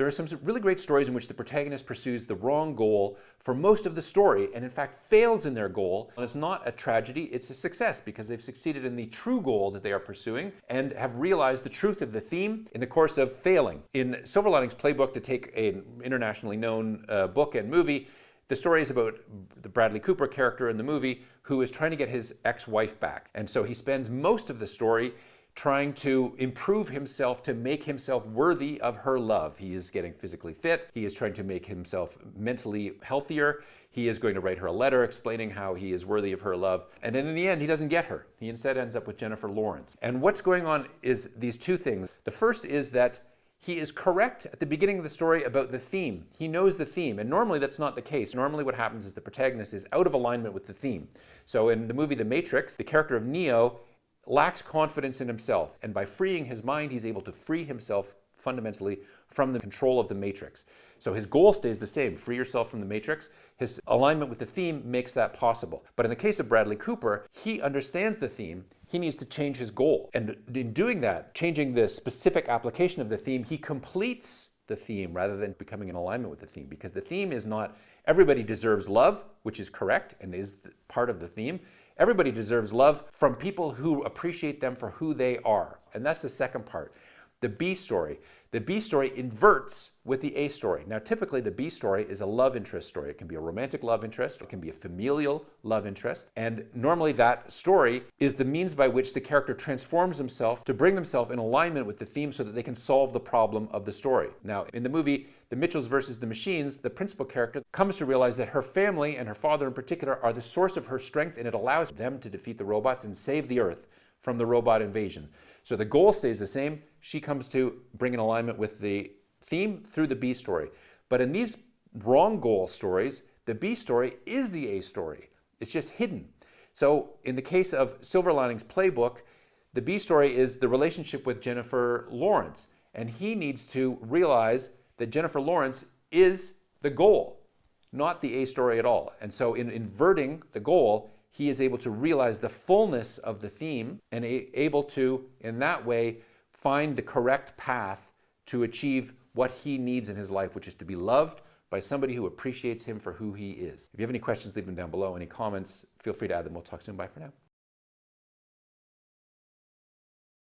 There are some really great stories in which the protagonist pursues the wrong goal for most of the story and in fact fails in their goal. And it's not a tragedy, it's a success because they've succeeded in the true goal that they are pursuing and have realized the truth of the theme in the course of failing. In Silver Linings Playbook, to take an internationally known book and movie, the story is about the Bradley Cooper character in the movie who is trying to get his ex-wife back. And so he spends most of the story trying to improve himself to make himself worthy of her love. He is getting physically fit. He is trying to make himself mentally healthier. He is going to write her a letter explaining how he is worthy of her love. And then in the end, he doesn't get her. He instead ends up with Jennifer Lawrence. And what's going on is these two things. The first is that he is correct at the beginning of the story about the theme. He knows the theme, and normally that's not the case. Normally what happens is the protagonist is out of alignment with the theme. So in the movie The Matrix, the character of Neo lacks confidence in himself, and by freeing his mind, he's able to free himself fundamentally from the control of the Matrix. So his goal stays the same, free yourself from the Matrix. His alignment with the theme makes that possible. But in the case of Bradley Cooper, he understands the theme. He needs to change his goal. And in doing that, changing the specific application of the theme, he completes the theme rather than becoming in alignment with the theme. Because the theme is not everybody deserves love, which is correct and is part of the theme. Everybody deserves love from people who appreciate them for who they are. And that's the second part. The B story. The B story inverts with the A story. Now, typically the B story is a love interest story. It can be a romantic love interest, it can be a familial love interest, and normally that story is the means by which the character transforms himself to bring themselves in alignment with the theme so that they can solve the problem of the story. Now, in the movie The Mitchells versus the Machines, the principal character comes to realize that her family, and her father in particular, are the source of her strength, and it allows them to defeat the robots and save the Earth from the robot invasion. So the goal stays the same. She comes to bring in alignment with the theme through the B story. But in these wrong goal stories, the B story is the A story. It's just hidden. So in the case of Silver Linings Playbook, the B story is the relationship with Jennifer Lawrence. And he needs to realize that Jennifer Lawrence is the goal, not the A story at all. And so in inverting the goal, he is able to realize the fullness of the theme and able to, in that way, find the correct path to achieve what he needs in his life, which is to be loved by somebody who appreciates him for who he is. If you have any questions, leave them down below. Any comments, feel free to add them. We'll talk soon. Bye for now.